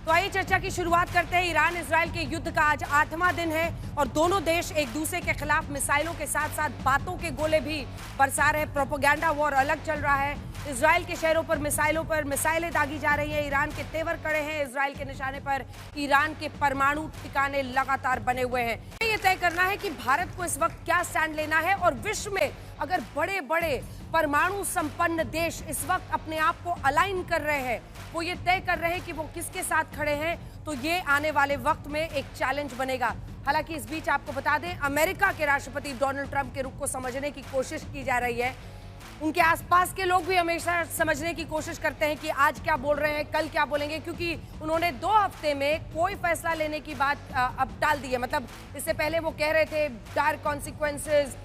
तो आइए चर्चा की शुरुआत करते हैं। ईरान इजराइल के युद्ध का आज 8वां दिन है और दोनों देश एक दूसरे के खिलाफ मिसाइलों के साथ साथ बातों के गोले भी बरसा रहे हैं। प्रोपेगेंडा वॉर अलग चल रहा है। इजराइल के शहरों पर मिसाइलें दागी जा रही हैं। ईरान के तेवर कड़े हैं। इजराइल के निशाने पर ईरान के परमाणु ठिकाने लगातार बने हुए हैं। ये तय करना है कि भारत को इस वक्त क्या स्टैंड लेना है और विश्व में अगर बड़े बड़े परमाणु संपन्न देश इस वक्त अपने आप को अलाइन कर रहे हैं, वो ये तय कर रहे हैं कि वो किसके साथ खड़े हैं, तो ये आने वाले वक्त में एक चैलेंज बनेगा। हालांकि इस बीच आपको बता दें, अमेरिका के राष्ट्रपति डोनाल्ड ट्रंप के रुख को समझने की कोशिश की जा रही है। उनके आसपास के लोग भी हमेशा समझने की कोशिश करते हैं कि आज क्या बोल रहे हैं, कल क्या बोलेंगे, क्योंकि उन्होंने 2 हफ्ते में कोई फैसला लेने की बात अब टाल दी है। मतलब इससे पहले वो कह रहे थे direct consequences,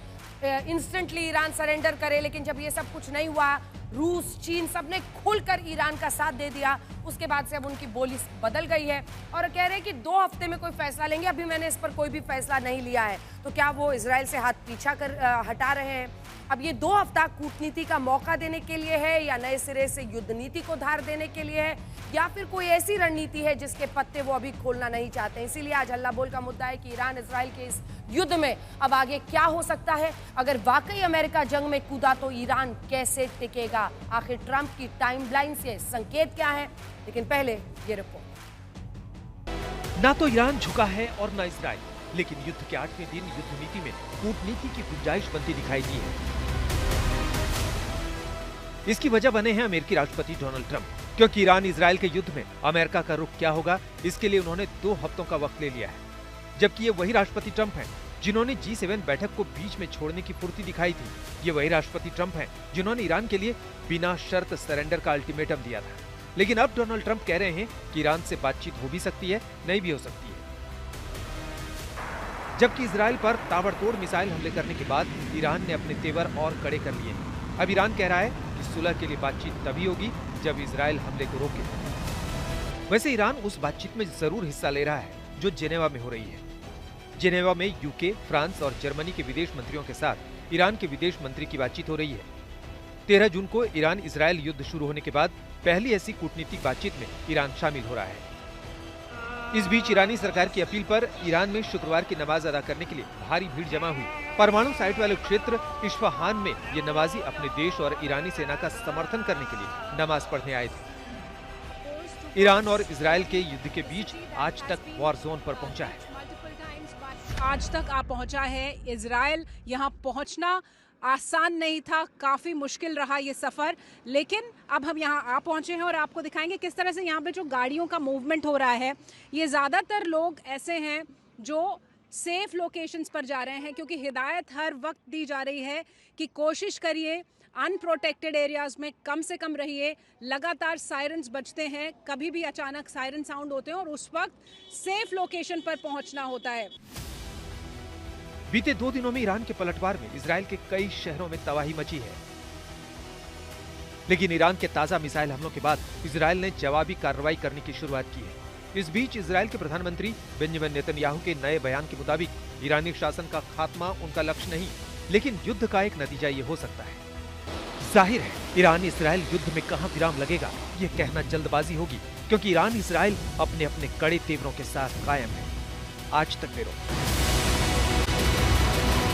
instantly Iran surrender करे, लेकिन जब ये सब कुछ नहीं हुआ, रूस, चीन सबने खुलकर ईरान का साथ दे दिया। उसके बाद से अब उनकी बोली बदल गई है और कह रहे हैं कि 2 हफ्ते में कोई फैसला लेंगे। अभी मैंने इस पर कोई भी फैसला नहीं लिया है। तो क्या वो इजराइल से हाथ पीछा कर हटा रहे हैं? अब ये 2 हफ्ता कूटनीति का मौका देने के लिए है या नए सिरे से युद्ध नीति को धार देने के लिए है, या फिर कोई ऐसी रणनीति है जिसके पत्ते वो अभी खोलना नहीं चाहते? इसीलिए आज हल्ला बोल का मुद्दा है कि ईरान इजराइल के इस युद्ध में अब आगे क्या हो सकता है। अगर वाकई अमेरिका जंग में कूदा तो ईरान कैसे टिकेगा? आखिर ट्रंप की टाइमलाइन से संकेत क्या है? लेकिन पहले ये रिपोर्ट। ना तो ईरान झुका है और ना इजराइल, लेकिन युद्ध के 8वें दिन युद्ध नीति में कूटनीति की गुंजाइश बनती दिखाई दी है। इसकी वजह बने हैं अमेरिकी राष्ट्रपति डोनाल्ड ट्रंप, क्योंकि ईरान इजराइल के युद्ध में अमेरिका का रुख क्या होगा, इसके लिए उन्होंने 2 हफ्तों का वक्त ले लिया है। जबकि ये वही राष्ट्रपति ट्रंप हैं जिन्होंने G7 बैठक को बीच में छोड़ने की फुर्ती दिखाई थी। ये वही राष्ट्रपति ट्रंप हैं जिन्होंने ईरान के लिए बिना शर्त सरेंडर का अल्टीमेटम दिया था। लेकिन अब डोनाल्ड ट्रंप कह रहे हैं कि ईरान से बातचीत हो भी सकती है, नहीं भी हो सकती है। जबकि इजराइल पर ताबड़तोड़ मिसाइल हमले करने के बाद ईरान ने अपने तेवर और कड़े कर लिए। अब ईरान कह रहा है कि सुलह के लिए बातचीत तभी होगी जब इजराइल हमले को रोके। वैसे ईरान उस बातचीत में जरूर हिस्सा ले रहा है जो जेनेवा में हो रही है। जेनेवा में यूके, फ्रांस और जर्मनी के विदेश मंत्रियों के साथ ईरान के विदेश मंत्री की बातचीत हो रही है। 13 जून को ईरान इजराइल युद्ध शुरू होने के बाद पहली ऐसी कूटनीतिक बातचीत में ईरान शामिल हो रहा है। इस बीच ईरानी सरकार की अपील पर ईरान में शुक्रवार की नमाज अदा करने के लिए भारी भीड़ जमा हुई। परमाणु साइट वाले क्षेत्र इस्फहान में ये नमाजी अपने देश और ईरानी सेना का समर्थन करने के लिए नमाज पढ़ने आए थे। ईरान और इजराइल के युद्ध के बीच आज तक वॉर जोन पर पहुंचा है। आज तक आ पहुंचा है इजराइल। यहाँ पहुंचना आसान नहीं था, काफ़ी मुश्किल रहा ये सफ़र, लेकिन अब हम यहाँ आ पहुँचे हैं और आपको दिखाएंगे किस तरह से यहाँ पे जो गाड़ियों का मूवमेंट हो रहा है। ये ज़्यादातर लोग ऐसे हैं जो सेफ लोकेशंस पर जा रहे हैं, क्योंकि हिदायत हर वक्त दी जा रही है कि कोशिश करिए अनप्रोटेक्टेड एरियाज़ में कम से कम रहिए। लगातार सायरन्स बजते हैं, कभी भी अचानक सायरन साउंड होते हैं और उस वक्त सेफ लोकेशन पर पहुँचना होता है। बीते 2 दिनों में ईरान के पलटवार में इजराइल के कई शहरों में तबाही मची है, लेकिन ईरान के ताजा मिसाइल हमलों के बाद इजराइल ने जवाबी कार्रवाई करने की शुरुआत की है। इस बीच इजराइल के प्रधानमंत्री बेंजामिन नेतन्याहू के नए बयान के मुताबिक ईरानी शासन का खात्मा उनका लक्ष्य नहीं, लेकिन युद्ध का एक नतीजा ये हो सकता है। जाहिर है ईरान इजराइल युद्ध में कहां विराम लगेगा ये कहना जल्दबाजी होगी, क्योंकि ईरान इजराइल अपने अपने कड़े तेवरों के साथ कायम है। आज तक ब्यूरो।